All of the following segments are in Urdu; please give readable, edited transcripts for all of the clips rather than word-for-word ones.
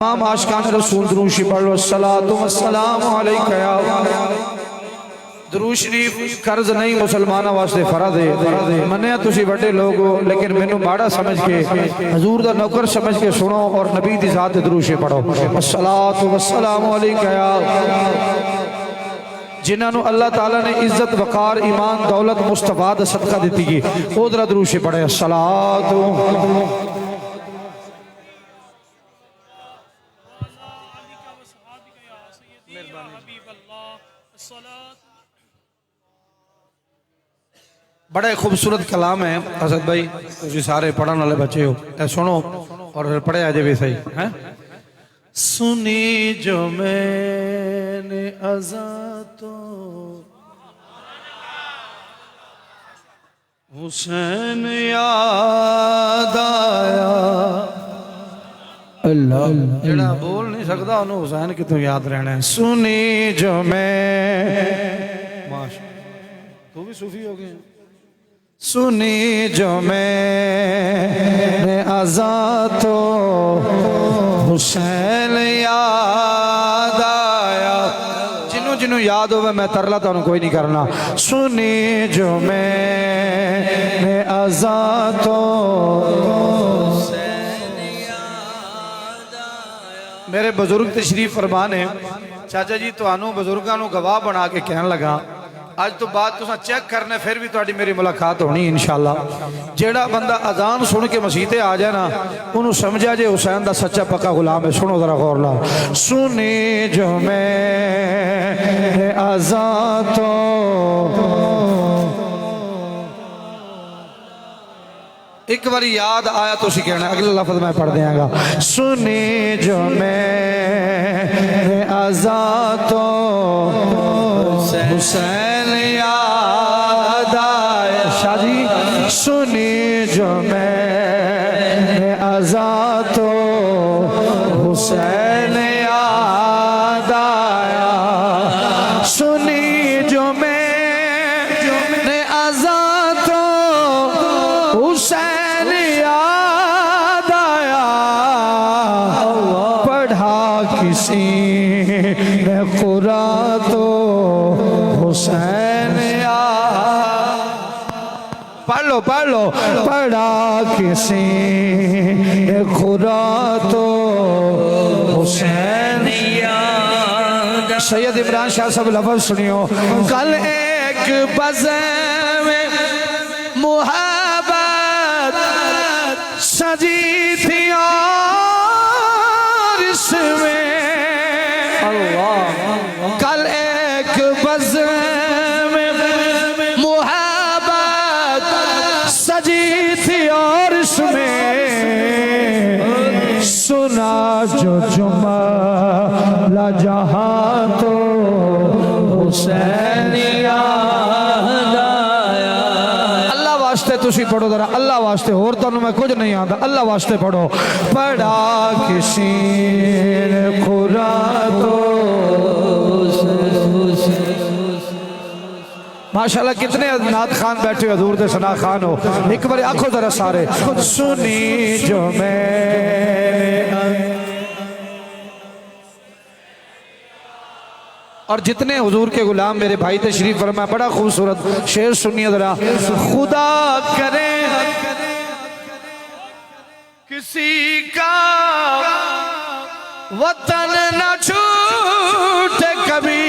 تمام عاشقان رسول درود شریف پڑھ لو الصلاۃ والسلام علیکہ یا درود شریف قرض نہیں مسلمانوں واسطے فرض ہے منیا تسی بڑے لوگ ہو لیکن مینوں ماڑا سمجھ کے حضور دا نوکر سمجھ کے سنو اور نبی دی ذات درود شریف پڑھو الصلاۃ والسلام علیکہ یا جنہاں نو اللہ تعالیٰ نے عزت وقار ایمان دولت مصطفیٰ دا صدقہ دیتی گی او درہ درود شریف پڑھے الصلاۃ بڑے خوبصورت کلام ہے حضرت بھائی تسی سارے پڑھن والے بچے ہو اے سنو اور پھر پڑھے آجے بھی صحیح سنی جو میں نے ازاں تو حسین یاد آیا اللہ جڑا بول نہیں سکتا انہوں حسین کتوں یاد رہنا ہے سنی جو میں تو بھی صوفی ہو گئے سنی جو میں نے ازاں تو حسین یاد آیا جنوں جنوں یاد ہوئے میں ترلا تو انہوں کوئی نہیں کرنا سنی جو میں نے ازاں تو حسین یاد آیا میرے بزرگ تشریف فرمان ہیں چاچا جی تو انہوں بزرگانوں گواہ بنا کے کہنے لگا آج تو بات تو چیک کرنے پھر بھی تو میری ملاقات ہونی انشاءاللہ جیڑا بندہ اذان سن کے مسیحے آ جائے نا انہوں سمجھا جے حسین دا سچا پکا غلام ہے سنو ذرا غور لا سنی جو میں اذان تو ایک باری یاد آیا تو اسی کہنا اگلا لفظ میں پڑھ دیا گا سنی جو میں اذان تو حسین یاد آیا شاہ جی سنی جو میں اذان تو حسین یاد آیا سنی جو میں اذان تو حسین یاد آیا پڑھا کسی نے قرآن تو حسین پڑھ لو پڑھا کسی نے قرآن تو حسین یاد سید عمران شاہ صاحب لفظ سنیو کل ایک بزم میں محبت سجی تھی اور اس میں کل ایک بزم میں محبت سجی تھی اور اس میں سنا جو جملہ جہاں تو حسین یاد آیا اللہ واسطے تسی پڑھو ذرا اللہ واسطے اور تنوں میں کچھ نہیں آتا اللہ واسطے پڑھو پڑھا کسی نے قرآن تو ماشاءاللہ کتنے نعت خان بیٹھے ہوئے حضور دے ثنا خان ہو ایک بار آنکھوں ذرا سارے سنی جو میں اور جتنے حضور کے غلام میرے بھائی تشریف فرمائے بڑا خوبصورت شعر سنیے ذرا خدا کرے کسی کا وطن نہ چھوٹے کبھی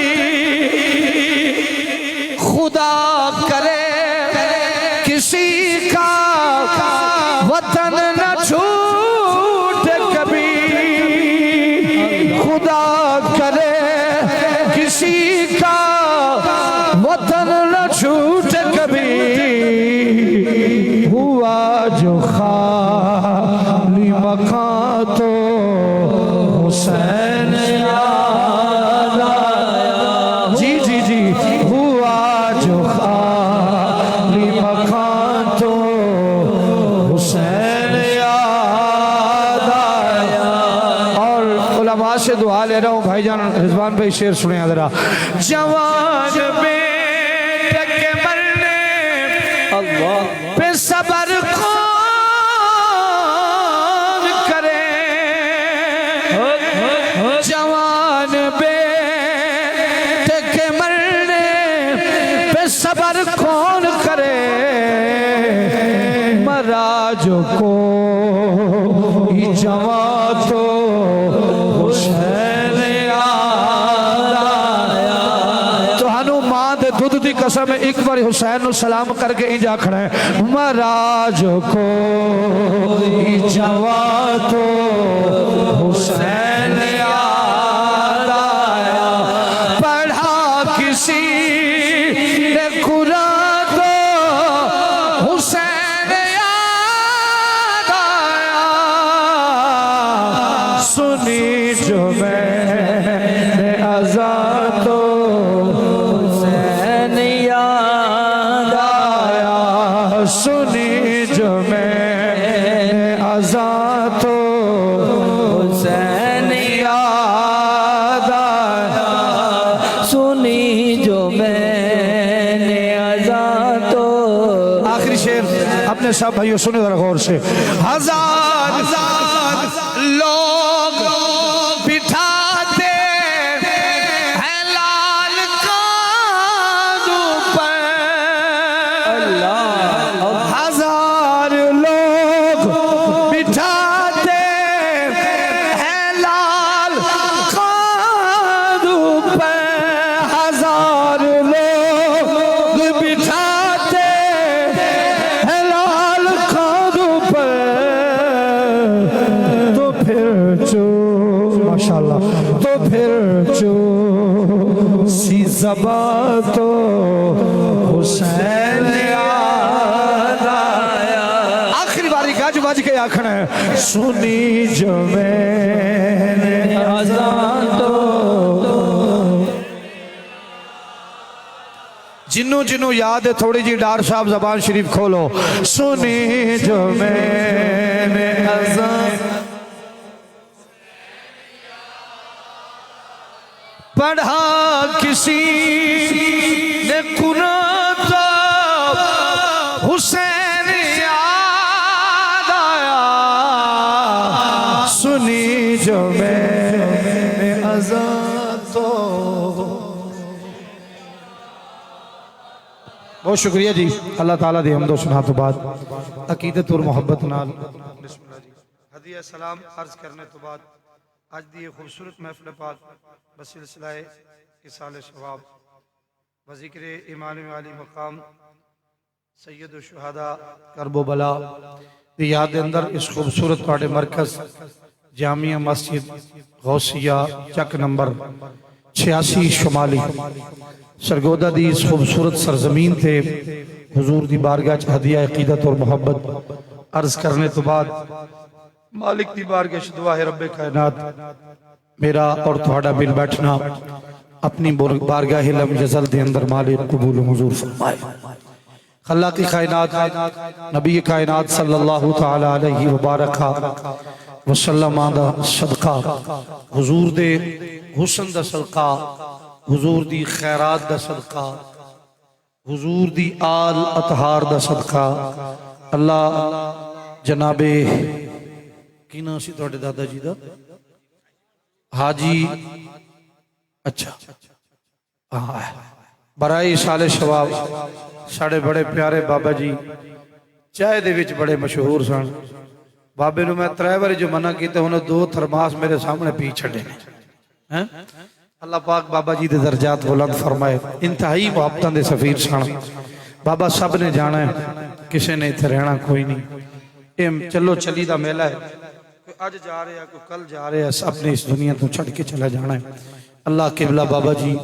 خدا کرے کسی کا وطن نہ چھوٹے کبھی خدا کرے کسی کا وطن نہ چھوٹے کبھی ہوا جو خالی مکان تو حسین یاد آیا جی جی جی ہوا جو خالی مکان تو حسین یاد آیا اور علماء سے دعا لے رہا ہوں بھائی جان رضوان بھائی شعر سنیں ذرا جوان بیٹے کے مرنے اللہ پہ صبر کون کرے جوان بیٹے کے مرنے پہ صبر کون کرے مرا جو کوئی جوان تو حسین یاد آیا تو ہنو ماں دے دودھ دی قسم ایک بار حسین نو سلام کر کے انجا کھڑا ہے مرا جو کوئی جوان تو حسین یاد آیا پڑھا کسی نے قرآن تو حسین یاد آیا سنی جو میں نے اذان تو حسین یاد آیا سنی جو میں نے اذان تو حسین یاد آیا سنی جو میں نے اذان تو آخری شعر اپنے سب بھائیوں سنے ذرا غور سے ہزار لوگ بٹھاتے ہیں لال قادوں پر ہزار لوگ بٹھاتے ہیں لال قادوں پر ہزار لوگ بٹھاتے ہیں لال قادوں پر تو پھر جو ماشاءاللہ تو پھر جو سی زبان تو حسین یاد آیا آخری باری گاج باج کے آکھنا ہے سنی جو میں نے اذان تو جنوں جنوں یاد ہے تھوڑی جی ڈار صاحب زبان شریف کھولو سنی جو میں نے اذان پڑھا کسی نے قرآن تو حسین یاد آیا سنی جو میں نے اذان تو بہت شکریہ جی اللہ تعالیٰ دی حمد و ثنا تو بعد عقیدت اور محبت نال بسم اللہ جی ہدیہ سلام عرض کرنے تو بعد آج دی خوبصورت محفل پاک بسلسلہ اصال ثواب و ذکر امام علی مقام سید الشہداء کرب و بلا دی یاد اندر اس خوبصورت پاڑے مرکز جامعہ مسجد غوثیہ چک نمبر 86 شمالی سرگودہ دی اس خوبصورت سرزمین تھے حضور دی بارگاہ ہدیہ عقیدت اور محبت عرض کرنے تو بعد مالک دی بارگاہ دعا ہے رب کائنات میرا اور تھوڑا مل بیٹھنا اپنی بارگاہ لم یزل دے اندر مالک قبول و حضور فرمائے خلاق کائنات نبی کائنات صلی اللہ تعالی علیہ وبارکہ وسلم آدھا صدقہ حضور دے حسن دا صدقہ حضور دی خیرات دا صدقہ حضور دی آل اطہار دا صدقہ اللہ جناب کی نا سی توڑے دادا جی دا حاجی اچھا برائی سال شواب ساڑھے بڑے پیارے بابا جی چاہے دے وچ بڑے مشہور سن بابے نو میں ترائیوری جو منع کیتے انہوں 2 تھرماس میرے سامنے پی چھڑے اللہ پاک بابا جی دے درجات بلند فرمائے انتہائی محبتاں دے سفیر سن بابا سب نے جانا ہے کسے نے اتھے رہنا کوئی نہیں چلو چلی دا میلہ ہے کوئی آج جا رہے ہیں کوئی کل جا رہے ہیں اپنے اس دنیا تو چھڑ کے چلا جانا ہے اللہ قبلہ بابا جی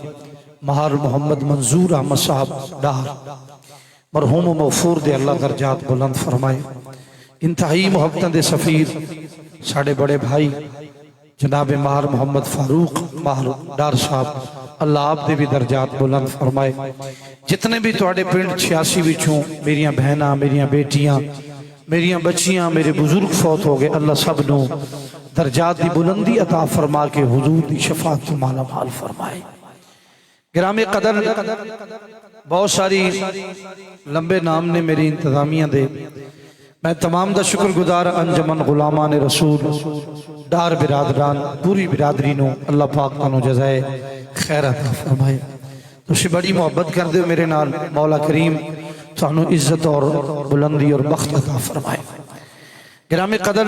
مہار محمد منظور احمد صاحب ڈار مرحوم و مغفور دے اللہ درجات بلند فرمائے انتہائی محبتاں دے سفیر ساڑھے بڑے بھائی جناب مہار محمد فاروق مہار ڈار صاحب اللہ آپ دے بھی درجات بلند فرمائے جتنے بھی توڑے پنڈ 86 بچوں میریاں بہناں میریاں بیٹیاں میریاں بچیاں میرے بزرگ فوت ہو گئے اللہ سب نو درجات دی بلندی عطا فرما کے حضور دی شفاعت کو مالا مال فرمائے گرامی قدر بہت ساری لمبے نام نے میری انتظامیہ دے میں تمام دا شکر گزار انجمن غلامان رسول ڈار برادران پوری برادری نو اللہ پاک تانوں جزائے خیر عطا فرمائے. تسی بڑی محبت کر دے میرے نال، مولا کریم تانوں عزت اور بلندی اور بخت عطا فرمائے. گرام قدر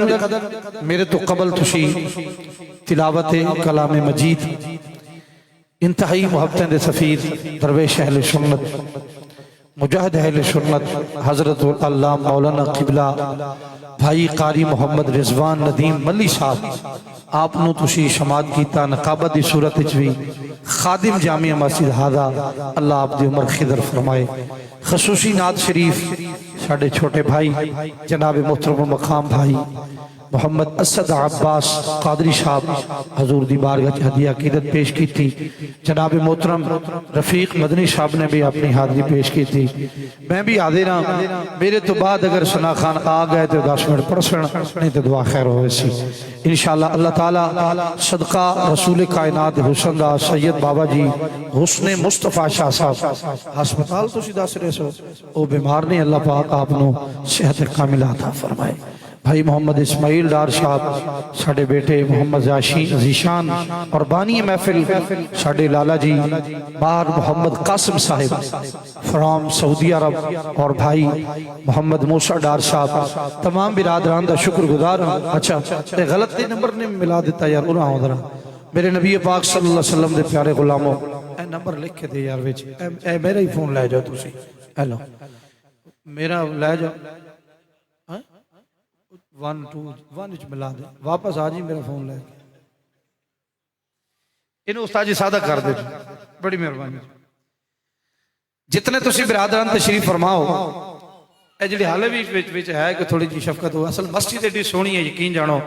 میرے تو قبل تسی تلاوت کلام مجید انتہائی محبتیں دے سفیر درویش اہل سنت مجاہد اہل سنت حضرت اللہ مولانا قبلہ بھائی قاری محمد رضوان ندیم ملی صاحب آپ نو تسی شماعت کیتا نقابت دی صورت اچوی خادم جامعہ مسجد ہادہ اللہ آپ دی عمر خضر فرمائے. خصوصی نعت شریف ساڑھے چھوٹے بھائی جناب محترم مقام بھائی محمد اسد عباس قادری صاحب حضور دی بارگاہ ہدیہ عقیدت پیش کی تھی. جناب محترم رفیق مدنی صاحب نے بھی اپنی حاضری پیش کی تھی. میں بھی حاضر ہوں، میرے تو بعد اگر ثنا خان آ گئے تو 10 منٹ پڑھنا، نہیں تو دعا خیر ہوئے سی انشاءاللہ. اللہ تعالیٰ صدقہ رسول کائنات حسن دا سید بابا جی حسن مصطفیٰ شاہ صاحب ہسپتال تو سیدھا سرے سو او بیمار نہیں، اللہ پاک آپ نو صحت کاملہ عطا فرمائے. بھائی محمد اسماعیل ڈار صاحب ساڑھے بیٹے محمد ذیشان اور بانی محفل ساڑھے لالا جی بار محمد قاسم صاحب فرام سعودی عرب اور بھائی محمد موسیٰ ڈار صاحب تمام برادران دا شکر گزار ہوں. اچھا غلط نمبر نے ملا دیتا یار انہاں ہوں درہ میرے نبی پاک صلی اللہ علیہ وسلم دے پیارے غلاموں اے نمبر لکھ کے دے یار ویچ اے میرا ہی فون لے جاؤ تسی ہیلو میرا لے جاؤ 1 2 1 اچھ ملا دے واپس آجی میرا فون لے انہوں استاد جی سادہ کر دے بڑی مہربانی. جتنے تسی برادران تشریف فرماؤ اے جڑی حالے بھی ہے کہ تھوڑی جی شفقت ہو. اصل مسجد ایڈی سونی ہے یقین جانو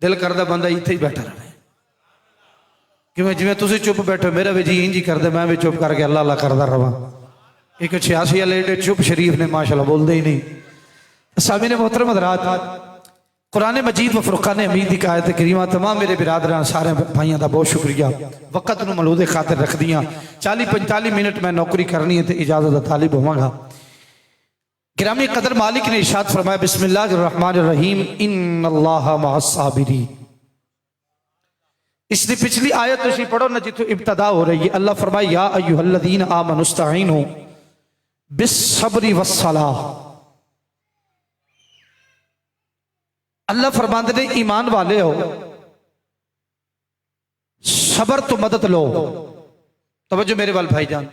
دل کردہ بندہ ایتھے ہی بیٹھا رہے کیوں جی میں تسی چپ بیٹھو میرا بھی جی انجی کردہ میں بھی چپ کر کے اللہ اللہ کردہ رہا. ایک 86 لیڈے چپ شریف نے ماشاءاللہ بول دے ہی نہیں. سامعین محترم حضرات قرآن مجید و فرقان حمید کی آیت کریمہ تمام میرے برادران سارے بھائیاں دا بہت شکریہ. وقت نو ملود خاطر رکھ دیاں 40-45 منٹ میں نوکری کرنی ہے تو اجازت طالب ہوں گا. گرامی قدر مالک نے ارشاد فرمایا بسم اللہ الرحمن الرحیم ان اللہ مع الصابرین. اس نے پچھلی آیت اسی پڑھو نہ جتو ابتدا ہو رہی ہے. اللہ فرمایا یا ایوہ الذین آمنوا استعینوا بالصبر والصلاۃ. اللہ فرماندے نے ایمان والے ہو صبر تو مدد لو. توجہ میرے وال بھائی جان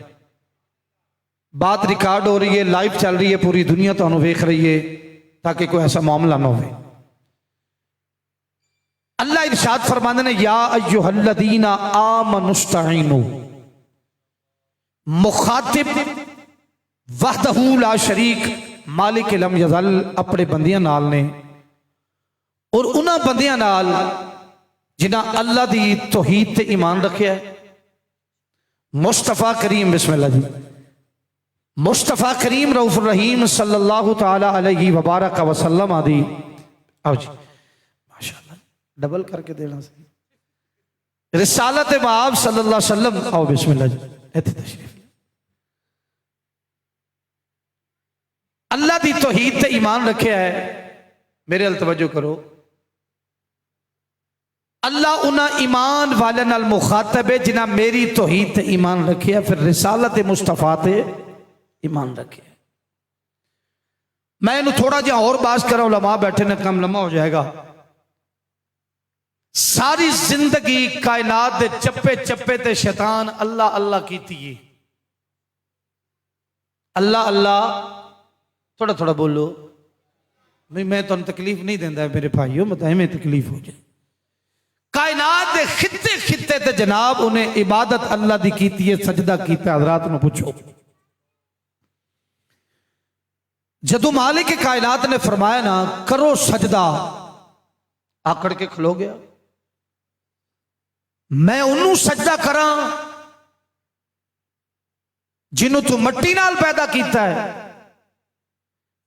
بات ریکارڈ ہو رہی ہے لائیو چل رہی ہے پوری دنیا تو انہوں ویکھ رہی ہے تاکہ کوئی ایسا معاملہ نہ ہوئے. اللہ ارشاد فرماندے نے یا ایوہ الذین آمنوا استعینوا مخاطب وحدہ لا شریک مالک لم یزل اپنے بندیاں نال نے اور انہاں بندیاں نال جنہاں اللہ دی توحید تے ایمان رکھیا ہے. مصطفیٰ کریم بسم اللہ جی مصطفیٰ کریم رؤوف الرحیم صلی اللہ تعالی علیہ وبارک وسلم آدھی آؤ جی ماشاءاللہ ڈبل کر کے دینا صحیح رسالت معاب صلی اللہ علیہ وسلم آؤ بسم اللہ جی ایتھی تشریف اللہ دی توحید تے ایمان رکھیا ہے. میرے التوجہ کرو اللہ انہا ایمان والن المخاطب ہے جنہا میری توحید تے ایمان رکھیا پھر رسالت مصطفیٰ تے ایمان رکھیا. میں انہوں تھوڑا جہاں اور باز کر رہا ہوں علماء بیٹھے نے کم لمحہ ہو جائے گا. ساری زندگی کائنات دے چپے چپے تے شیطان اللہ اللہ کیتی ہے. اللہ اللہ تھوڑا تھوڑا بولو میں تو تکلیف نہیں دیندہ ہے میرے بھائیوں متائیں میں تکلیف ہو جائے. کائنات دے خطے خطے تے جناب انہیں عبادت اللہ دی کیتی ہے سجدہ کیتا حضرات میں پوچھو. جدو مالک کائنات نے فرمایا نا کرو سجدہ آکڑ کے کھلو گیا. میں انہوں سجدہ کراں جنہوں تو مٹی نال پیدا کیتا ہے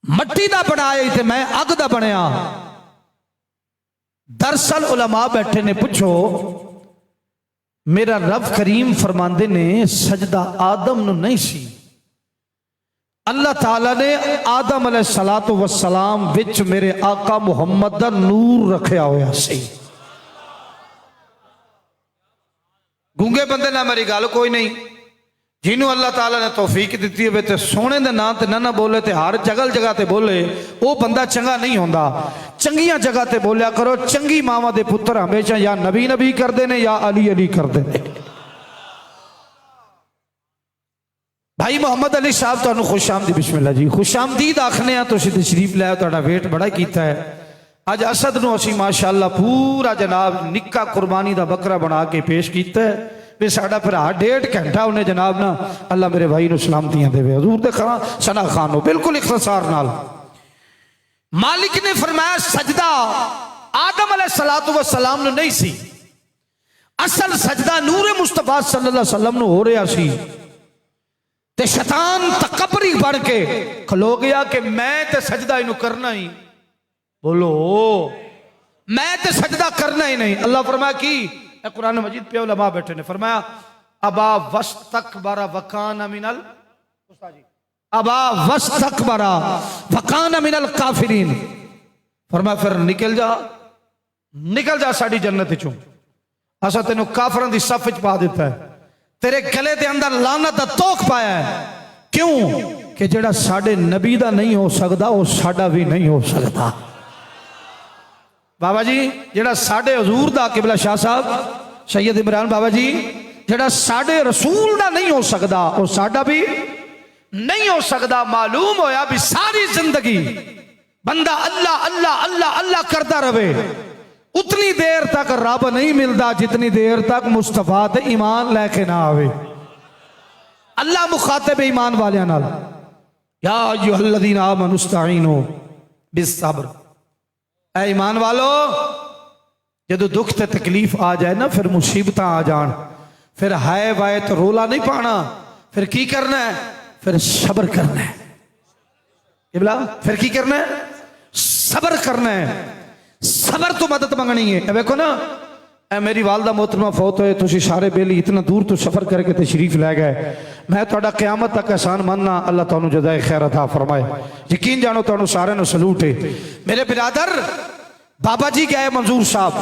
مٹی دا بنایا تے میں اگ دا بنیا. دراصل علماء بیٹھے نے پوچھو میرا رب کریم فرماندے نے سجدہ آدم نو نہیں سی اللہ تعالیٰ نے آدم علیہ الصلوۃ والسلام وچ میرے آقا محمد دا نور رکھیا ہویا سی. گونگے بندے نہ میری گل کوئی نہیں، جنہوں اللہ تعالیٰ نے توفیق دیتی ہے تے سونے دے نام تے نہ بولے تے ہر جگہ تے بولے، وہ بندہ چنگا نہیں ہوندا. چنگیاں جگہ تے بولیا کرو. چنگی ماواں دے پتر ہمیشہ یا نبی کردے نے یا علی کردے نے. بھائی محمد علی صاحب تانوں خوش آمدید. بسم اللہ جی، خوش آمدید آکھنے ہاں. تسی تشریف لے آؤ، تہاڈا ویٹ بڑا کیتا ہے. اج اسد نو اسی ماشاءاللہ پورا جناب نکا قربانی دا بکرا بنا کے پیش کیتا ہے. بھی ساڈا بھرا 1.5 گھنٹہ انہیں جناب نا اللہ میرے بھائی نو سلامتیاں دے. حضور دے خان ثنا خان نو بالکل اختصار نال مالک نے فرمایا سجدہ آدم علیہ الصلوۃ والسلام نے نہیں سی، اصل سجدہ نور مصطفیٰ صلی اللہ علیہ وسلم نو ہو رہا سی. تے شیطان تکبری بڑھ کے کھلو گیا کہ میں تے سجدہ انہوں کرنا ہی. بولو میں تے سجدہ کرنا ہی نہیں. اللہ فرمایا کی اے قرآن مجید پہ علماء بیٹھے نے فرمایا ابا وستکبر وکان من الکافرین. فرمایا پھر نکل جا ساڑی جنت چوں، اسا تینوں کافران دی صف وچ پا دیتا ہے. تیرے گلے دے اندر لعنت دا توک پایا ہے. کیوں کہ جڑا ساڑے نبی دا نہیں ہو سکتا وہ ساڑا بھی نہیں ہو سکتا. بابا جی جڑا ساڑے حضور دا قبلہ شاہ صاحب سید عمران بابا جی جڑا ساڑے رسول دا نہیں ہو سکتا وہ ساڑا بھی نہیں ہو سکتا. معلوم ہویا بھی ساری زندگی بندہ اللہ اللہ اللہ اللہ کرتا رہے، اتنی دیر تک رب نہیں ملتا جتنی دیر تک مصطفیٰ تے ایمان لے کے نہ آوے. اللہ مخاطب ایمان والیاں نال یا ایھا الذین آمنوا استعینوا بالصبر. اے ایمان والو جدو دکھ تے تکلیف آ جائے نا، پھر مصیبتاں آ جان، پھر ہائے وائے تو رولا نہیں پانا. پھر کی کرنا ہے؟ پھر صبر کرنا ہے. پھر کی کرنا ہے؟ صبر کرنا ہے. صبر تو مدد منگنی ہے. دیکھو نا اے میری والدہ محترمہ فوت ہوئے، تسی سارے بیلی اتنا دور تو سفر کر کے تشریف لے گئے. میں تہاڈا قیامت تک احسان ماننا. اللہ تانوں جزائے خیر عطا فرمائے. یقین جانو تانوں سارے نو سلوٹ ہے. میرے برادر بابا جی گئے منظور صاحب،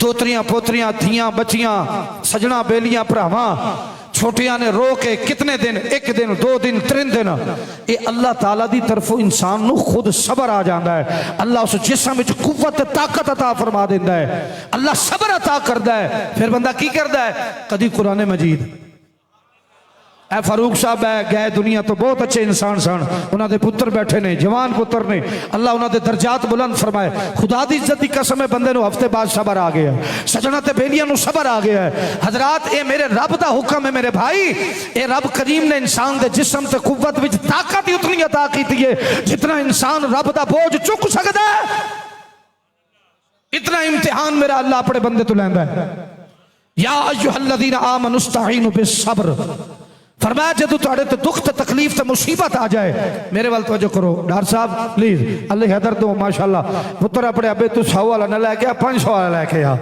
دوتریاں پوتریاں دھیاں بچیاں سجنا بیلیاں بھراواں چھوٹیاں نے رو کے کتنے دن، 1 دن 2 دن 3 دن، اے اللہ تعالیٰ دی طرف انسان نو خود صبر آ جاندہ ہے. اللہ اس جسم وچ قوت طاقت عطا فرما دیندہ ہے. اللہ صبر عطا کردہ ہے. پھر بندہ کی کردہ ہے؟ کدی قرآن مجید. اے فاروق صاحب ہے گئے دنیا تو بہت اچھے انسان سن، انہاں دے پتر بیٹھے نے، جوان پتر نے، اللہ انہاں دے درجات بلند فرمائے. خدا دی عزت دی قسم ہے بندے نو ہفتے بعد صبر آ گیا، سجنا تے بیلیاں نو صبر آ گیا ہے. حضرات اے میرے رب دا حکم ہے میرے بھائی. اے رب کریم نے انسان دے جسم تے قوت وچ طاقت ہی اتنی عطا کیتی ہے جتنا انسان رب دا بوجھ چک سکدا ہے. اتنا امتحان میرا اللہ اپنے بندے تو لیندا ہے. یا ایھا الذین آمنوا استعینوا بالصبر. فرمایا جدو تھوڑے تے دکھ تے تکلیف تے مصیبت آ جائے میرے وال توجہ کرو. ڈاکٹر صاحب پلیز اللہ حیدر دو ماشاءاللہ پتر اپنے ابے تو 100 والا نہ لے کے 500 والا لے کے آ.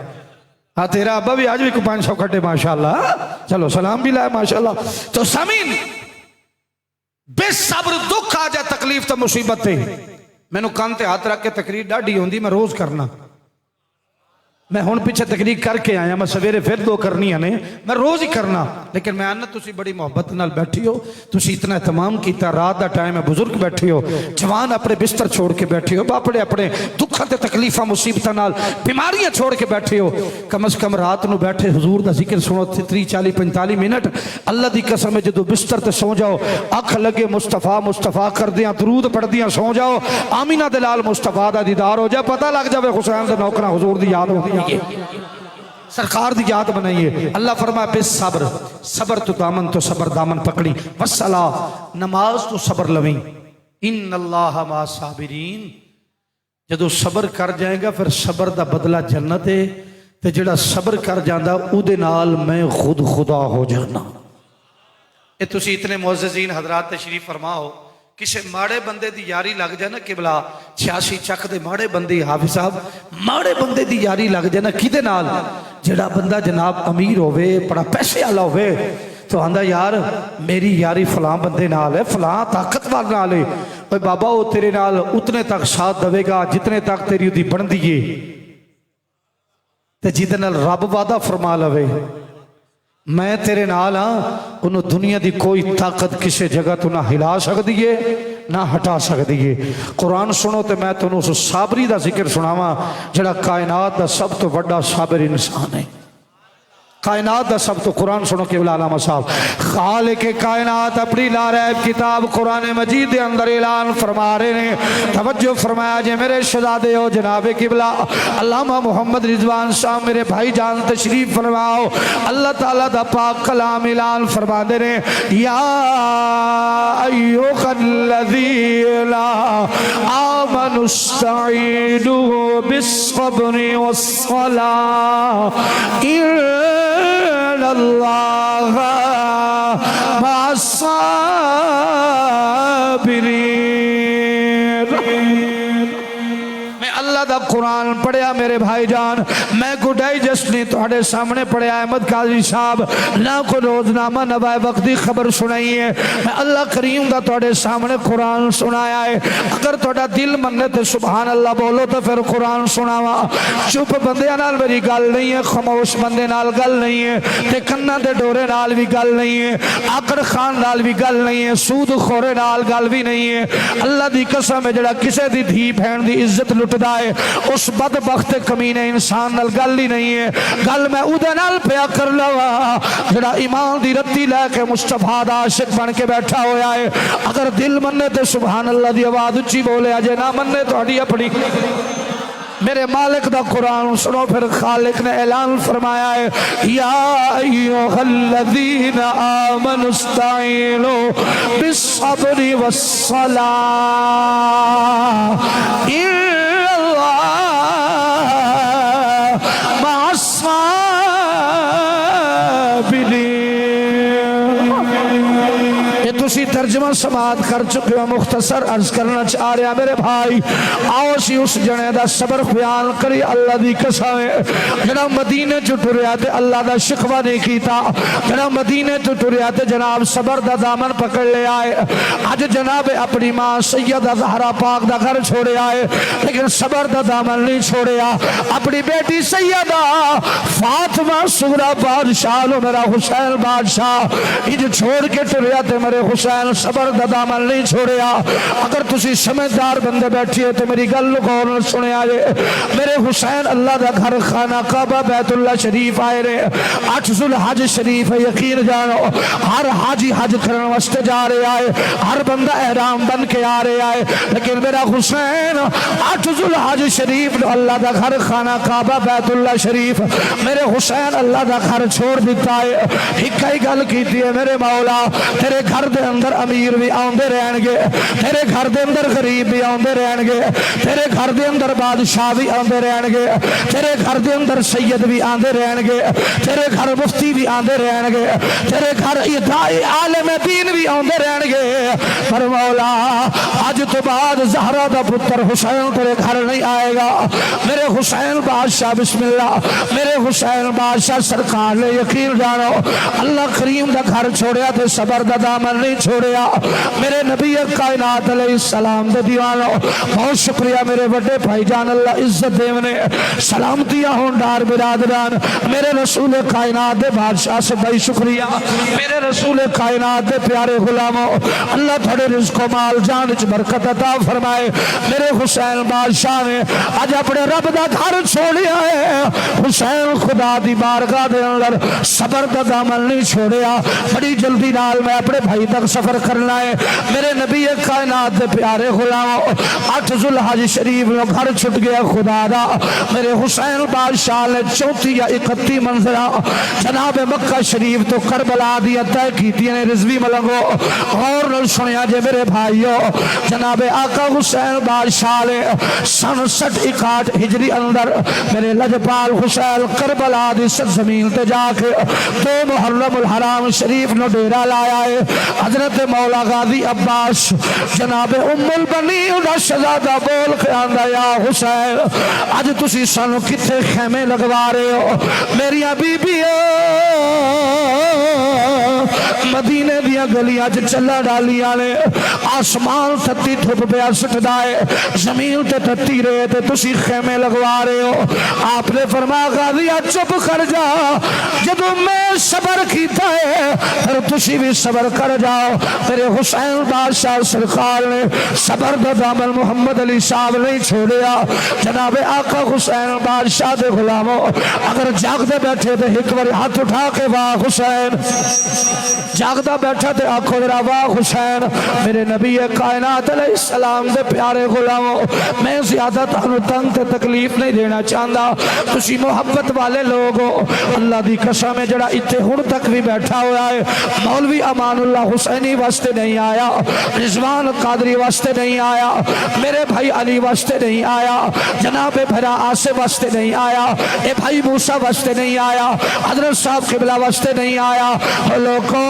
تیرا ابا بھی آج بھی 500 کٹے ماشاءاللہ. چلو سلام بھی لائے ماشاءاللہ. تو سامین بے صبر دکھ آ جائے تکلیف تے مصیبت تے میں نو کان تے ہاتھ رکھ کے تقریر ڈاڈی ہوندی میں روز کرنا. میں ہون پیچھے تقریر کر کے آیا، میں سویرے پھر 2 کرنی نے، میں روز ہی کرنا. لیکن میں آنا تسی بڑی محبت نال بیٹھی ہو، تسی اتنا اہتمام کیتا. رات دا ٹائم ہے، بزرگ بیٹھے ہو، جوان اپنے بستر چھوڑ کے بیٹھے ہو، باپڑے اپنے دکھاں تے تکلیفاں مصیبتاں نال بیماریاں چھوڑ کے بیٹھے ہو. کم از کم رات نو بیٹھے حضور دا ذکر سنو 30 40 45 منٹ. اللہ دی قسم ہے جدو بستر تے سو جاؤ اکھ لگے مصطفیٰ مصطفیٰ کر دیاں درود پڑھ دیاں سو جاؤ. آمینہ دلال مصطفیٰ دا دیدار ہو جائے، پتہ لگ جاوے حسین دے نوکرا حضور دی یاد ہوتی سرکار دی یاد بنائیے. اللہ فرمایا بے صبر. صبر تو دامن تو صبر دامن پکڑی. والصلاۃ نماز تو صبر لویں. ان اللہ مع صابرین. جدو صبر کر جائے گا پھر صبر دا بدلہ جنت ہے. تے جڑا صبر کر جاندہ او دے نال میں خود خدا ہو جانا. اے تسی اتنے معززین حضرات تشریف فرماؤ. کسے ماڑے بندے دی یاری لگ جائے نا قبلہ 86 چک دے ماڑے بندے حافظ صاحب ماڑے بندے دی یاری لگ جائے نا کدے نال؟ جڑا بندہ جناب امیر ہوئے بڑا پیسے والا ہوئے تو آندا یار میری یاری فلاں بندے نال ہے، فلاں طاقتور نال ہے، اوے بابا وہ تیرے نال اتنے تک ساتھ دے گا جتنے تک تیری دی بن دیئے تے جتنے نال رب وعدہ فرما لوے میں تیرے نال ہاں، انہوں دنیا دی کوئی طاقت کسی جگہ تو نہ ہلا سکتی ہے نہ ہٹا سکتی ہے۔ قرآن سنو تے میں تنوں اس صابری دا ذکر سناواں جڑا کائنات دا سب تو بڑا صابر انسان ہے، کائنات دا سب تو۔ قرآن سنو کہ علامہ صاحب خالق کائنات اپنی لاریب کتاب قرآن مجید دے اندر اعلان فرما رہے ہیں، توجہ فرمایا جے میرے شہزادے ہو جناب قبلہ علامہ محمد رضوان صاحب میرے بھائی جان تشریف فرماؤ، اللہ تعالیٰ دا پاک کلام اعلان فرما دے رہے ہیں، یا ایوہ الذین آمنوا استعینوا بالصبر والصلاة إن اللہ مع الصابرین۔ میں اللہ دا قرآن پڑھیا میرے بھائی جان، میں کو ڈائجسٹ نہیں توڑے سامنے پڑھیا احمد قاضی صاحب نہ کو روزنامہ نوائے وقتی خبر سنائی ہے، میں اللہ کریم دا توڑے سامنے قرآن سنایا ہے۔ اگر توڑا دل مننے تے سبحان اللہ بولو تو پھر قرآن سناوا، چپ بندے نال میری گل نہیں ہے، خاموش بندے نال گل نہیں ہے، تے کنہ دے ڈورے نال بھی گل نہیں ہے، آکڑ خان نال بھی گل نہیں ہے، سود خورے نال گل بھی نہیں ہے۔ اللہ دی قسم ہے جڑا کسے دی دھی بہن دی عزت لٹدا ہے اس بدبخت کمینے انسان نال گل ہی نہیں ہے۔ گل میں اودے نال پیا کر لوا جڑا ایمان دی رتی لے کے مصطفیٰ دا عاشق بن کے بیٹھا ہویا ہے۔ اگر دل مننے تے سبحان اللہ دی آواز اچھی بولے اجے نہ مننے تو اڑی اپنی میرے مالک دا قرآن سنو۔ پھر خالق نے اعلان فرمایا ہے، یا ایوہ الذین آمنوا استعینوا بالصبر والصلاة ان اللہ مع الصابرین۔ یہ تسی ترجمہ سماعت کر چکے ہو، مختصر عرض کرنا چاہ رہا میرے بھائی، آؤ سی اس جنے دا صبر خیال کری اللہ دی قسم ہے۔ جناب مدینے چ ٹریا تے اللہ دا شکوہ نہیں کیتا، جناب مدینے چ ٹریا تے جناب صبر دا دامن پکڑ لے آئے۔ آج جناب اپنی ماں سیدہ زہرا پاک دا گھر چھوڑے آئے لیکن صبر دا دامن نہیں چھوڑیا۔ اپنی بیٹی سیدہ فاطمہ سغرا بادشاہ لو میرا حسین بادشاہ انج چھوڑ کے ٹریا تے میرے حسین صبر دا دامن نہیں چھوڑیا۔ اگر تسی سمجھدار بندے بیٹھی ہے تو میری گل غور نال سنے آئے۔ میرے حسین اللہ دا گھر خانہ کعبہ بیت اللہ شریف آئے رہے، 8 ذوالحج شریف یقین جانو ہر حاجی حج کرن واسطے جا رہے آئے، ہر بندہ احرام بن کے آ رہے آئے، لیکن میرا حسین 8 ذوالحج شریف اللہ دا گھر خانہ کعبہ بیت اللہ شریف میرے حسین اللہ دا گھر چھوڑ دیتا ہے۔ ایک ہی گل کیتی ہے میرے مولا، تیرے گھر دے اندر امیر بھی آندے رہن گے، تیرے گھر دے اندر غریب بھی آندے رہن گے، تیرے گھر دے اندر بادشاہ بھی آندے رہن گے، تیرے گھر دے اندر سید بھی آندے رہن گے، تیرے گھر مفتی بھی آندے رہن گے، تیرے گھر ادائی عالم دین بھی آندے رہن گے، پر مولا آج تو بعد زہرا دا پتر حسین تیرے گھر نہیں آئے گا۔ میرے حسین بادشاہ بسم اللہ، میرے حسین بادشاہ سرکار نے یقین جانو اللہ کریم دا گھر چھوڑیا تے صبر دا دامن نہیں چھوڑیا۔ میرے نبی کائنات علیہ السلام دے دیوانو بہت شکریہ میرے بڑے بھائی جان اللہ عزت دیونے سلامتیاں ہوں ڈار برادران، میرے رسول کائنات دے بادشاہ سے بھائی شکریہ، میرے رسول کائنات دے پیارے غلاموں اللہ تھوڑے رزق و مال جان چ برکت عطا فرمائے۔ میرے حسین بادشاہ نے آج اپنے رب دا گھر چھوڑیا ہے، حسین خدا دی بارگاہ دے اندر صبر دا دامن نہیں چھوڑیا۔ بڑی جلدی نال میں اپنے بھائی تک سفر کرنا ہے، میرے نبی کائنات دے پیارے غلاموں 8 ذوالحج شریف میں گھر چھٹ گیا خدا دا۔ میرے حسین بادشاہ نے 34 یا 31 منزلہ جناب مکہ شریف تو کربلا دی طے کیتی نے رضوی ملنگو غور نال سنیا جے میرے بھائیو، جناب آقا حسین بادشاہ نے سن 61 ہجری اندر میرے لجپال حسین کربلا دی سرزمین تے جا کے 2 محرم الحرام شریف نو ڈیرا لایا ہے۔ حضرت مولا غازی عباس جناب ام البنی دا شہزادہ بول کے آندا یا حسین اج تسی سانو کتھے خیمے لگوا رہے ہو؟ میری بیبی مدینے دیا گلیاں چلا ڈالیاں نے آسمان تتی دھوپ پہ سٹدا ہے زمین تے تتی رہے تے تسی خیمے لگوا رہے ہو آپ نے فرمایا غازیہ چپ کر جا جدو میں صبر کیتا ہے پھر تسی بھی صبر کر جاؤ تیرے حسین بادشاہ سرکار نے صبر دا دامن محمد علی صاحب نہیں چھوڑیا جناب آقا حسین بادشاہ دے غلاموں اگر جاگتے بیٹھے تے ایک بار ہاتھ اٹھا کے واہ حسین جاگتا بیٹھا تے آنکھوں ذرا واہ حسین میرے نبی کائنات علیہ السلام دے پیارے غلاموں میں زیادہ تانوں تنگ تے تکلیف نہیں دینا چاہتا تسی محبت والے لوگ ہو اللہ دی قسم ہے جڑا اتنے ہن تک بھی بیٹھا ہوا ہے مولوی امان اللہ حسینی واسطے نہیں آیا رضوان قادری واسطے نہیں آیا میرے بھائی علی واسطے نہیں آیا جناب بھرا آسے واسطے نہیں آیا اے بھائی موسیٰ واسطے نہیں آیا حضرت صاحب قبلہ واسطے نہیں آیا لوگوں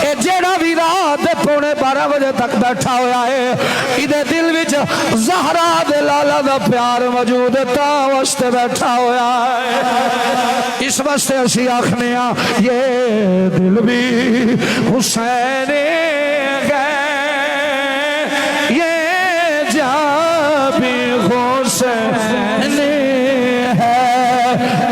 اے جیڑا بھی رات پونے 12 بجے تک بیٹھا ہوا ہے ادھے دل وچ زہرا دے لالا دا پیار موجود تا واسطے بیٹھا ہوا ہے اس واسطے اسی آکھنے یہ دل بھی حسین گئے یہ جا بھی حسین ہے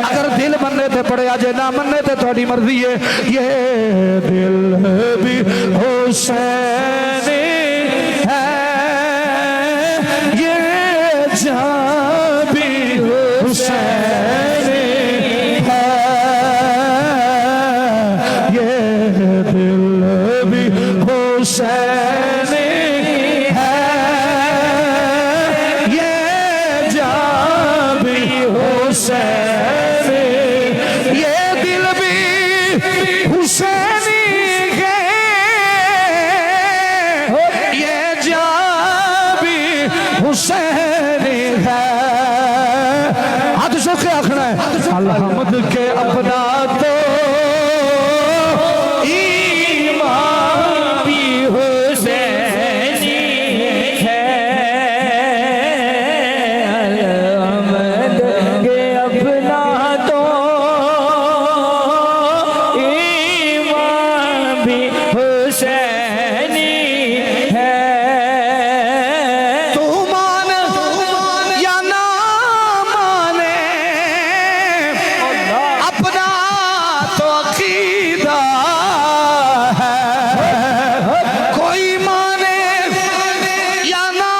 اگر دل مننے تے پڑے آجے نہ مننے تے تھوڑی مرضی ہے یہ دل بھی حسین ہے یہ جا بھی حسین ہے یہ دل بھی حسین ہے یہ جا بھی حسین یہ دل بھی حسینی ہے یہ جا بھی حسینی ہے ہاتھ سو کے آخنا ہے الحمد کے اپنا تو ایمان بھی حسینی ہے الحمد کے اپنا تو ایمان بھی حسینی ہے تو مان یا نہ مانے اپنا تو عقیدہ ہے کوئی مانے یا نہ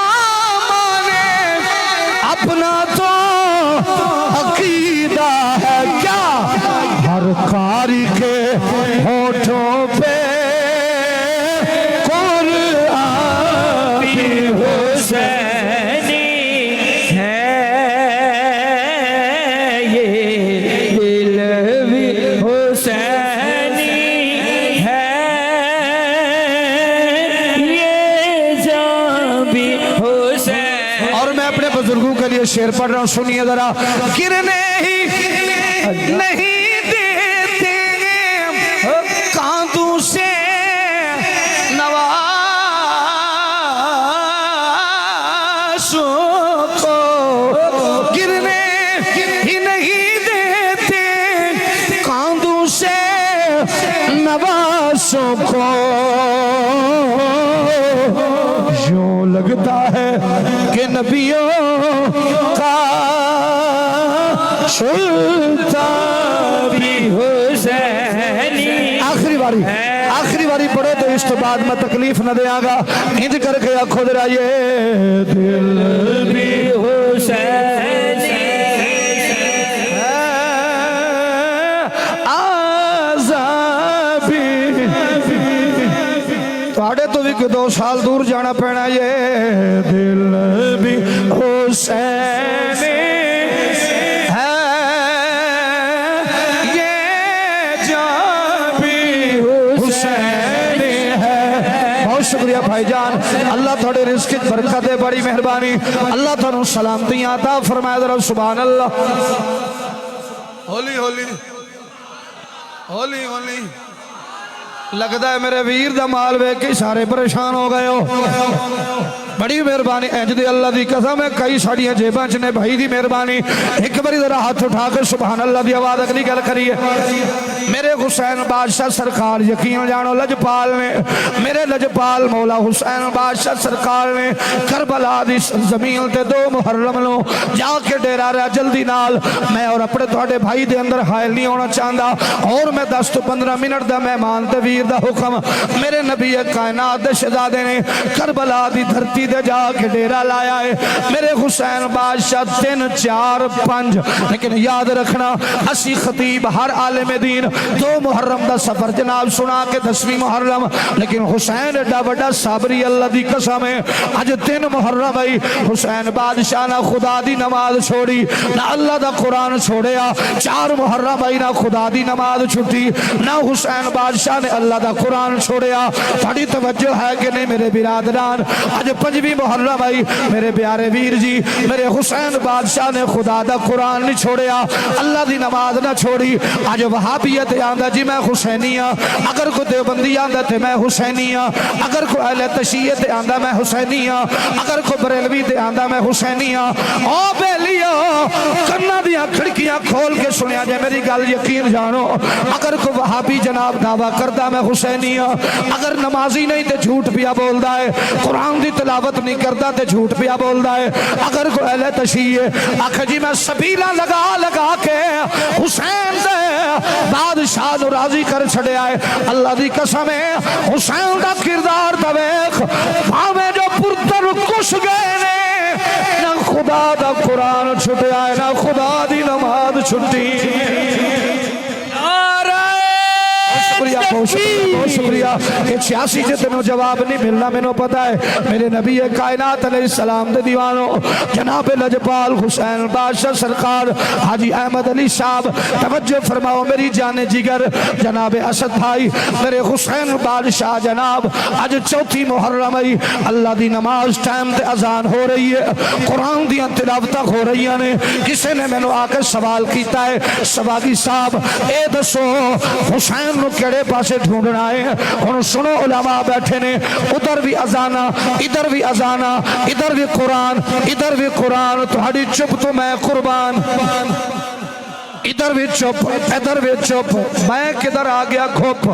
مانے اپنا تو عقیدہ ہے کیا ہر قاری کے ہونٹوں پہ قرآن بھی حسینی ہے یہ دل بھی حسینی ہے یہ جان بھی حسین اور میں اپنے بزرگوں کے لیے شعر پڑھ رہا ہوں سنیے ذرا گرنے ہی نہیں دیتے کاندوں سے نوازوں کو گرنے ہی نہیں دیتے کاندوں سے نوازوں کو یوں لگتا ہے کہ نبیوں کا سلطان بھی حسینی آخری باری پڑھے تو اس تو بعد میں تکلیف نہ دیا گا انج کر کے آنکھوں دے رہیے دل بھی حسینی آزابی تھوڑے تو بھی 2 سال دور جانا پینا یہ دل بھی حسینی شکریہ بھائی جان اللہ تھوڑے رزق برکت ہے بڑی مہربانی اللہ تھوڑے سلامتیاں عطا فرمائے ذرا سبحان اللہ ہولی ہولی ہولی ہولی لگتا ہے میرے ویر دا مال وے کے سارے پریشان ہو گئے ہو بڑی مہربانی انج دی اللہ دی قسم ہے کئی ساڑیاں جیباں چنے بھائی دی مہربانی ایک باری ذرا ہاتھ اٹھا کر سبحان اللہ دی آواز اگلی گل کریے میرے حسین بادشاہ سرکار یقین جانو لجپال نے میرے لجپال مولا حسین بادشاہ سرکار نے کربلا دی زمین تے 2 محرم نو جا کے ڈیرا رہا جلدی نال میں اور اپنے تھوڑے بھائی دے اندر حائل نہیں ہونا چاہتا اور میں 10 تو 15 منٹ دا مہمان تے ویر دا حکم میرے نبی کائنات دے شہزادے نے کربلا دی دھرتی دے جا کے ڈیرا لایا ہے میرے حسین بادشاہ 3 4 5 لیکن یاد رکھنا اسی خطیب ہر عالم دین 2 محرم دا سفر جناب سنا کے 10ویں محرم لیکن حسین ایڈا بڑا صابری اللہ دی قسم ہے اج 3 محرم ہے حسین بادشاہ نہ خدا دی نماز چھوڑی نہ اللہ دا قرآن چھوڑیا 4 محرم ہے نہ خدا دی نماز چھٹی نہ حسین بادشاہ نے اللہ دا قرآن چھوڑیا بڑی توجہ ہے کہ نہیں میرے برادران اج 5ویں محرم ہے میرے پیارے ویر جی میرے حسین بادشاہ نے خدا دا قرآن نہیں چھوڑیا اللہ دی نماز نہ چھوڑی اج وہابیت آندا جی میں حسینی ہاں اگر کوئی دیوبندی آندا تے میں حسینی ہاں اگر کوئی اہل تشیعہ آندا میں حسینی ہاں اگر کوئی بریلوی تے آندا میں حسینی ہاں او بیلیو کنا دیاں کھڑکیاں کھول کے سنیا جائے میری گل یقین جانو اگر کوئی وہابی جناب دعویٰ کردا میں حسینی ہاں اگر نمازی نہیں تے جھوٹ پیا بولدا ہے قرآن دی تلاوت نہیں کردا تے جھوٹ پیا بولدا ہے اگر کوئی اہل تشیعہ آکھے جی میں سبیلا لگا کے حسین دے بادشاہ نو راضی کر چھڑیا ہے اللہ دی قسم ہے حسین دا کردار تے ویکھ بھاویں جو پرتر کش گئے نے نہ خدا دا قرآن چھٹیا ہے نہ خدا دی نماز چھٹی بہت شکریہ کہ 86 جتنوں جواب نہیں ملنا میں نے پتا ہے میرے نبی کائنات علیہ السلام دے دیوانوں جناب لجپال حسین بادشاہ سرکار حاجی احمد علی صاحب توجہ فرماؤ میری جان جگر جناب اسد بھائی میرے حسین بادشاہ جناب آج 4 محرم ہے اللہ دی نماز ٹائم تے اذان ہو رہی ہے قرآن دیاں تلاوتاں ہو رہی ہیں کسی نے میں نے آ کے سوال کیتا ہے سواگی صاحب اے دسو حسین نو کیڑے پاسے ڈھونڈنا ہے انہوں سنو علماء بیٹھے نے ادھر بھی اذانہ ادھر بھی اذانہ ادھر بھی قرآن تہاڈی چپ تو میں قربان ادھر بھی چپ میں کدھر آ گیا کھوپ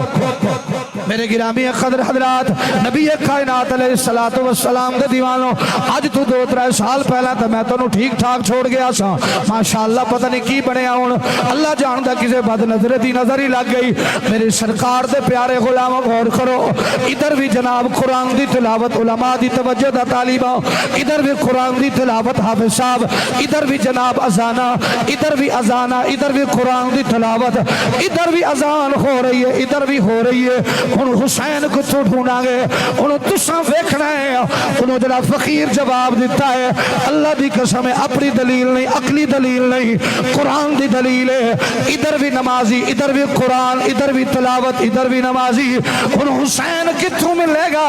میرے گرامی قدر حضرات نبی کائنات علیہ السلام دے دیوانوں آج تو 2-3 سال پہلا تو میں تو ٹھیک ٹھاک چھوڑ گیا سا ماشاءاللہ پتہ نہیں کی بنے آؤن اللہ جاندہ کسے بد نظر دی نظر ہی لگ گئی میرے سرکار دے پیارے غلام غور کرو ادھر بھی جناب قرآن دی تلاوت علماء دی توجہ دا طالبہ ادھر بھی قرآن دی تلاوت حافظ صاحب ادھر بھی جناب اذانہ ادھر بھی قرآن دی تلاوت ادھر بھی اذان ہو رہی ہے ادھر بھی ہو رہی ہے انہوں حسین کو تو ڈھونڈا گے انہوں تساں ویکھنا ہے انہوں جنہ فقیر جواب دیتا ہے اللہ دی قسم ہے اپنی دلیل نہیں عقلی دلیل نہیں قرآن دی دلیل ہے ادھر بھی نمازی ادھر بھی قرآن ادھر بھی تلاوت ادھر بھی نمازی انہوں حسین کتوں ملے گا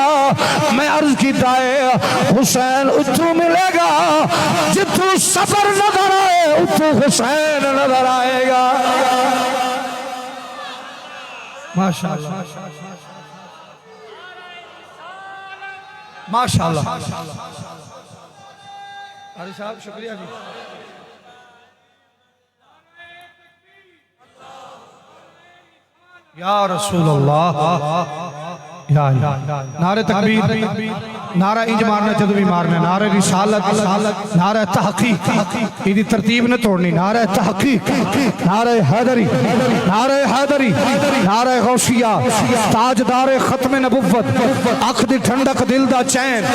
میں عرض کیتا ہے حسین اتوں ملے گا جتوں صبر نظر آئے اتوں حسین نظر آئے گا ماشاءاللہ ماشاءاللہ علی صاحب شکریہ جی یا رسول اللہ یا نعرہ تکبیر نعرہ انج مارنا جدو بھی مارنا نعرہ رسالت نعرہ تحقیق یہ ترتیب نہ توڑنی نعرہ تحقیق نعرہ حیدری نعرہ غوثیہ تاجدار ختم نبوت اکھ دی ٹھنڈک دل دا چین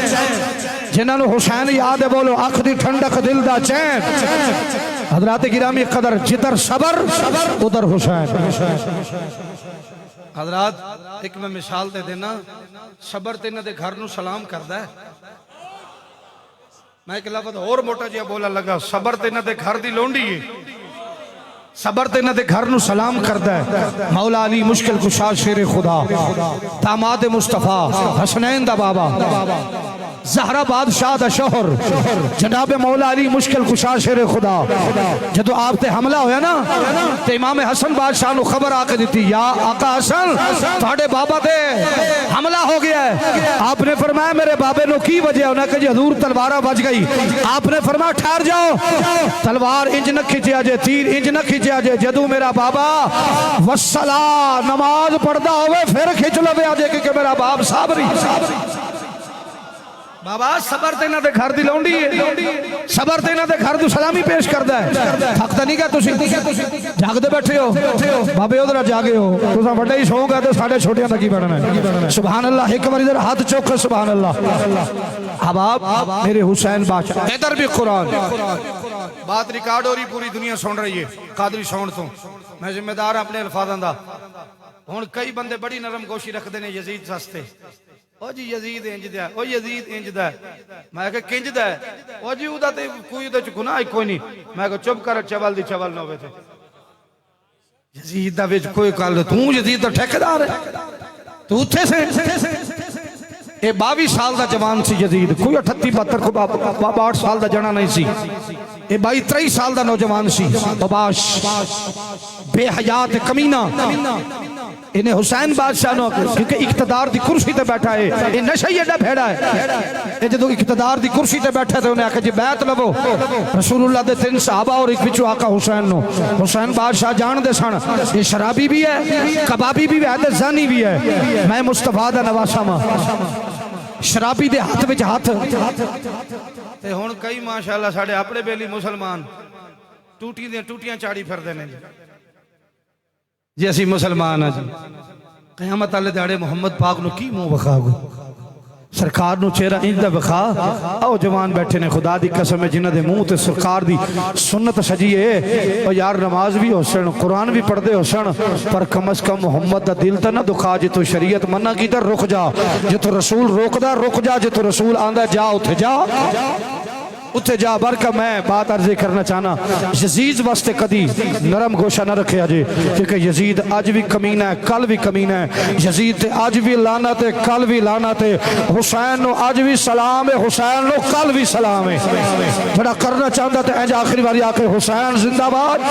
جنہاں نو حسین یاد ہے بولو اکھ دی ٹھنڈک دل دا چین حضرات گرامی قدر جدر صبر ادھر حسین حضرات ایک میں مثال دے دینا صبر تے نہ دے گھر نو سلام کردہ ہے میں ایک لفظ اور موٹا جیا بولا لگا صبر تے نہ دے گھر دی لونڈی ہے صبر تے نہ دے گھر نو سلام کردہ ہے مولا علی مشکل کشا شیر خدا داماد مصطفیٰ حسنین دا بابا زہرہ بادشاہ دا شوہر جناب مولا علی مشکل کشا شیر خدا جدو آپ تے حملہ ہویا نا تے امام حسن بادشاہ نو خبر آکے دیتی یا آقا حسن تھوڑے بابا تے حملہ ہو گیا ہے آپ نے فرمایا میرے بابے نو کی وجہ ہونا کہ جی حضور تلوارہ بچ گئی آپ نے فرمایا ٹھہر جاؤ تلوار انج نہ کھچیا جے تیر انج نہ کھچیا کھچیا جے جدو میرا بابا وصلہ نماز پڑھدا ہوئے پھر کھچ لوے آجے کہ میرا باپ صابری بابا صبر تے نہ دے گھر دی لونڈی ہے صبر تے نہ دے گھر دو سلامی پیش کردا ہے تھکتا نہیں گا تسی جاگ دے بیٹھے ہو بابے ادھر جاگے ہو تساں بڑے ہی سو گئے تے ساڑھے چھوٹیاں تک ہی بیٹھنا ہے سبحان اللہ ایک بار ادھر ہاتھ چوکے سبحان اللہ احباب میرے حسین بادشاہ ادھر بھی قرآن بات ریکارڈ ہو رہی پوری دنیا سن رہی ہے قادری ساؤنڈ تو میں ذمہ دار ہوں اپنے الفاظاں دا ہن کئی بندے بڑی نرم گوشی رکھدے نے یزید سستے او جی یزید انج دا او یزید انج دا میں کہ کنج دا او جی او دا تے کوئی دے گناہ کوئی نہیں میں کہ چپ کر چول دی چول نہ ہوے تے یزید دا وچ کوئی گل تو یزید دا ٹھیکیدار ہے تو اوتھے سے اے 22 سال دا جوان سی یزید کوئی 38 72 کو 62 سال دا جنا نہیں سی اے 22 23 سال دا نوجوان سی بباش بے حیات کمینہ انہیں حسین بادشاہ نو کیونکہ اقتدار دی کرسی تے بیٹھا ہے یہ نشہ ہی ایڈا بھیڑا ہے یہ جدو اقتدار دی کرسی تے بیٹھا ہے انہیں آکھا جی بیعت لبو رسول اللہ دے 3 صحابہ اور ایک بچو آقا حسین نو حسین بادشاہ جان دے سن یہ شرابی بھی ہے کبابی بھی ہے تے زانی بھی ہے میں مصطفیٰ دا نواسا ماں شرابی دے ہاتھ وچ ہاتھ تے ہن کئی ماشاءاللہ ساڑھے اپنے بیلی مسلمان ٹوٹیاں چاڑی پھر دینے جی اسی مسلمان ہیں جی قیامت والے دہاڑے محمد پاک نو کی منہ وکھا گو سرکار نو چہرہ انج دا وکھا او جوان بیٹھے نے خدا دی قسم ہے جنہ دے منہ تے سرکار دی سنت سجی ہے او یار نماز بھی ہو سن قرآن بھی پڑھ دے ہو سن پر کم از کم محمد دا دل تا نہ دکھا جے تو شریعت منع کی در رک جا جے تو رسول روک دا رک جا جے تو رسول آندہ جا اتھے جا اتھے جا برکہ میں بات عرضی کرنا چاہنا یزید واسطے کدی نرم گوشہ نہ رکھے آجے کیونکہ یزید آج بھی کمینہ ہے کل بھی کمینہ ہے یزید تے آج بھی لعنت ہے کل بھی لعنت ہے حسین نو آج بھی سلام ہے حسین نو کل بھی سلام ہے بڑا کرنا چاہتا تے اینج آخری باری آکے حسین زندہ باد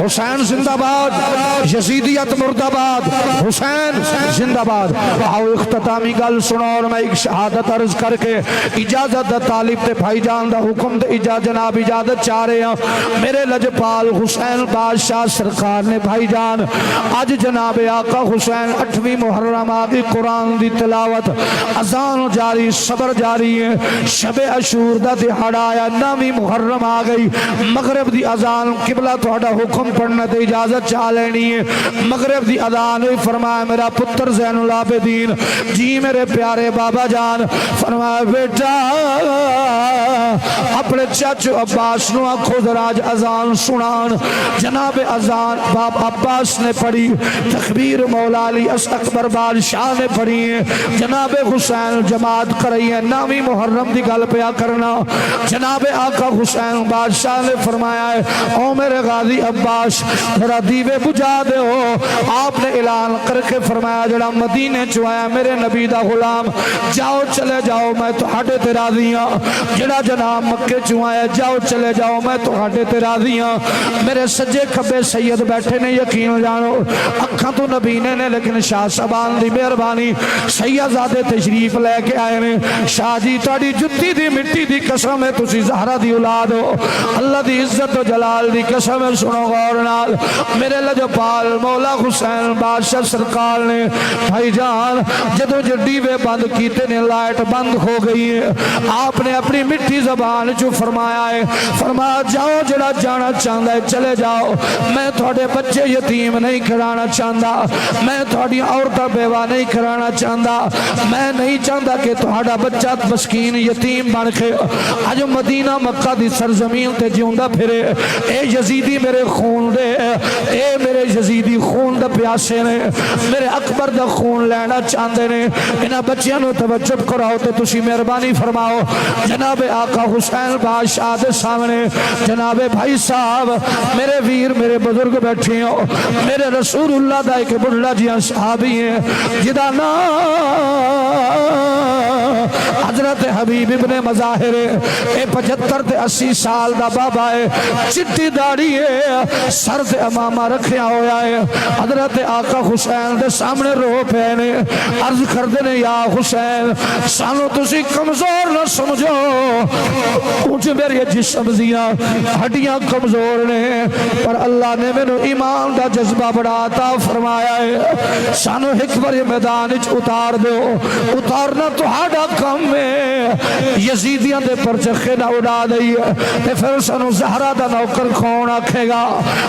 حسین زندہ باد یزیدیت مرد آباد حسین زندہ باد آؤ اختتامی گل سنو اور میں ایک شہادت عرض کر کے اجازت دا طالب تے بھائی جان دا حکم دے جناب اجازت چاہ رہے ہیں میرے لجپال حسین بادشاہ سرکار نے بھائی جان آج جناب آقا حسین 8ویں محرم آگی قرآن دی تلاوت اذان جاری صبر جاری ہے شب عاشور دا دہاڑا آیا 9ویں محرم آگئی مغرب دی اذان قبلہ تھوڑا حکم پڑھنے دے اجازت چاہ لینی ہے مغرب دی اذان ہوئی فرمایا میرا پتر زین العابدین جی میرے پیارے بابا جان فرمایا بیٹا اپنے چاچو عباس نو آنکھو دراج اذان سنان جناب اذان باب عباس نے پڑھی تکبیر مولا علی اس اکبر بادشاہ نے پڑھی جناب حسین جماعت کرائی ہے 9ویں محرم دی گل پیا کرنا جناب آقا حسین بادشاہ نے فرمایا ہے او میرے غازی عباس ذرا دیوے بجھا دے ہو آپ نے اعلان کر کے فرمایا جڑا مدینے چوایا میرے نبی دا غلام جاؤ چلے جاؤ میں تو ہٹے تے راضی ہاں جڑا جناب مکے چوایا جاؤ چلے جاؤ میں تو ہٹے تے راضی ہاں میرے سجے کھبے سید بیٹھے نے یقین جانو اکھاں تو نبی نے لیکن شاہ صاحبان دی مہربانی سیدزادے تشریف لے کے آئے نے شاہ جی تہاڈی جُتی دی مٹی دی قسم ہے تسی زہرا دی اولاد ہو اللہ دی عزت و جلال دی قسم ہے سنو غور نال میرے لجپال مولا حسین بادشاہ سرکار نے بھائی جان جدو جڈیوے بند کیتے نے لائٹ بند ہو گئی ہے آپ نے اپنی مٹی زبان جو فرمایا ہے فرمایا جاؤ جڑا جانا چاہتا ہے چلے جاؤ میں تھوڑے بچے یتیم نہیں کرانا چاہتا میں تھوڑی عورتہ بیوہ نہیں کرانا چاہتا میں نہیں چاہتا کہ تھوڑا بچہ مسکین یتیم بن کے آج مدینہ مکہ دی سرزمین تے جیوندہ پھرے اے یزیدی میرے خون دے اے میرے یزیدی خون دا پیاسے نے میرے اکبر دا خون لینا چاہتے نے انہاں بچیاں نو توجہ کراؤ تے تسی مہربانی فرماؤ جناب آقا حسین بادشاہ دے سامنے جناب بھائی صاحب میرے ویر میرے بزرگ بیٹھے ہو میرے رسول اللہ دا ایک بڑھلا جیاں صحابی ہیں جدا نا حضرت حبیب ابن مظاہر اے 75 تے 80 سال دا بابا ہے چٹی داڑھی ہے سر تے امامہ رکھیا ہویا ہے حضرت آقا آقا حسین دے سامنے رو پے نے عرض کردے نے یا حسین سانو تسی کمزور نہ سمجھو کچھ میری جسم دیاں ہڈیاں کمزور نے پر اللہ نے مینوں ایمان دا جذبہ بڑا عطا فرمایا ہے سانو ایک بار میدان وچ اتار دو اتارنا تہاڈا کم ہے یزیدیاں دے پرچخے نہ اڑا دئی تے پھر سانو زہرا دا نوکر کون آکھے گا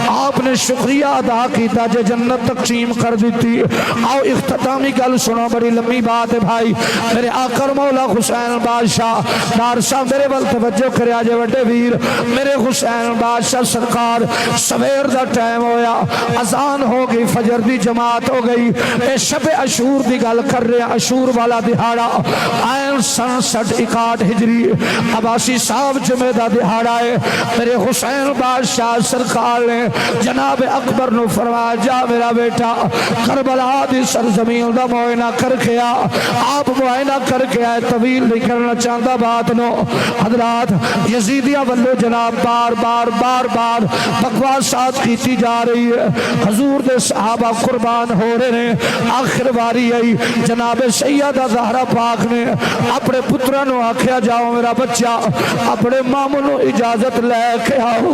آپ نے شکریہ ادا کیتا جے جنت تقسیم کر دیتی آؤ اختتامی گل سنو بڑی لمبی بات ہے بھائی میرے آقا مولا حسین بادشاہ دار صاحب میرے ول توجہ کریا جے وڈے ویر میرے حسین بادشاہ سرکار سویر دا ٹائم ہویا اذان ہو گئی فجر دی جماعت ہو گئی اے شب عاشور دی گل کر رہے عاشور والا دہاڑا آئن سن 61 ہجری عباسی صاحب جمعہ دا دہاڑا ہے میرے حسین بادشاہ سرکار نے جناب اکبر نو فرمایا جا میرا بیٹا کربلا دی سرزمین دا معائنہ کر کے آ آپ معائنہ کر کے آئے طویل نہیں کرنا چاہتا بات نو حضرات یزیدیہ والو جناب بار بار بکواسات کیتی جا رہی ہے حضور دے صحابہ قربان ہو رہے ہیں آخر باری آئی جناب سیدہ زہرا پاک نے اپنے پترہ نو آکھیا جاؤ میرا بچہ اپنے ماموں نو اجازت لے کے آؤ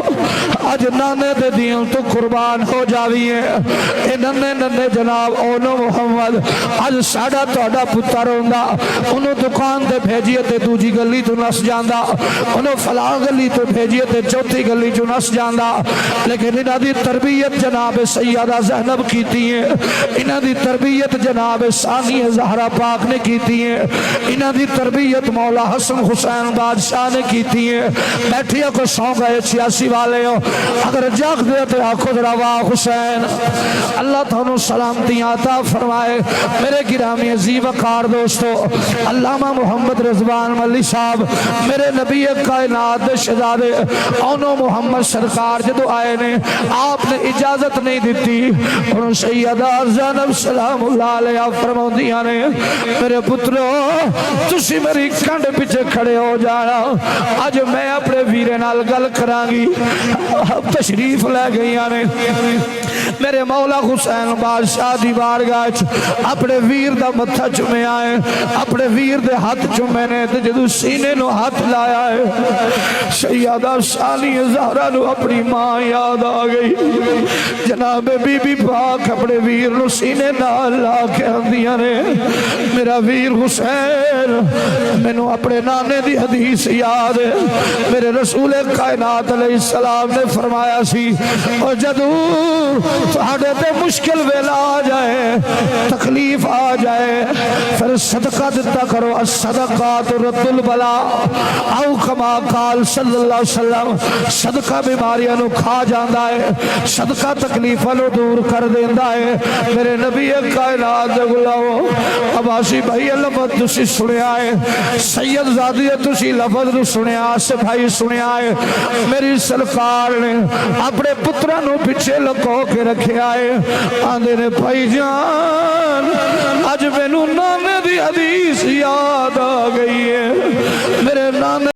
آج نانے دے دین تو قربان ہو جاوی ہے اے ننے جناب اونو محمد آج ساڑا توڑا پتر ہوندہ انہوں دکان دے بھیجیے تے دوجی گلی تو نس جاندہ انہوں فلاں گلی تو بھیجیے تے چوتھی گلی جو نس جاندہ لیکن انہاں دی تربیت جناب سیدہ زینب کیتی ہے انہاں دی تربیت جناب ثانی زہرا پاک نے کیتی ہے انہاں دی تربیت مولا حسن حسین بادشاہ نے کیتی ہے بیٹھیا کو سو گئے 86 والے ہو اگر جاگ دے تے آنکھوں ذرا واہ حسین اللہ تعالیٰ سلامتی عطا فرمائے میرے گرامی عزیز وقار دوستو علامہ محمد رضوان ملی صاحب میرے نبی کائنات شہزادے اونو محمد سرکار جدو آئے نے آپ نے اجازت نہیں دیتی انہوں سیدہ زینب سلام اللہ علیہ فرماؤندیاں نے میرے پترو تسی میری کنڈ پیچھے کھڑے ہو جانا آج میں اپنے ویرے نال گل کرانگی تشریف لے گئی نے میرے مولا حسین بادشاہ دی بارگاہ اپنے ویر دا متھا چومے آئے اپنے ویر دے ہاتھ چومے نے جدو سینے نو ہاتھ لایا ہے سیدہ ثانی زہرا نو اپنی ماں یاد آ گئی جناب بی بی پاک اپنے ویر نو سینے نال لا کے اندیاں نے میرا ویر حسین میں نو اپنے نانے دی حدیث یاد ہے میرے رسول کائنات علیہ السلام نے فرمایا سی اور جدو تہاڈے تے مشکل ویلا آ جائے تکلیف آ جائے پھر صدقہ دیتا کرو الصدقات رد البلا او کما قال صلی اللہ علیہ وسلم صدقہ بیماریاں نو کھا جاندا ہے صدقہ تکلیفاں نو دور کر دیندا ہے میرے نبی کائنات دے غلامو عباسی بھائی لفظ تسی سنیا ہے سید زادی تسی لفظ نو سنیا سے بھائی سنیا ہے میری سرکار نے اپنے پترہ نو پیچھے لکو کے رکھے آئے آندے نے بھائی جان آج میں نو نانے دی حدیث یاد آ گئی ہے میرے نانے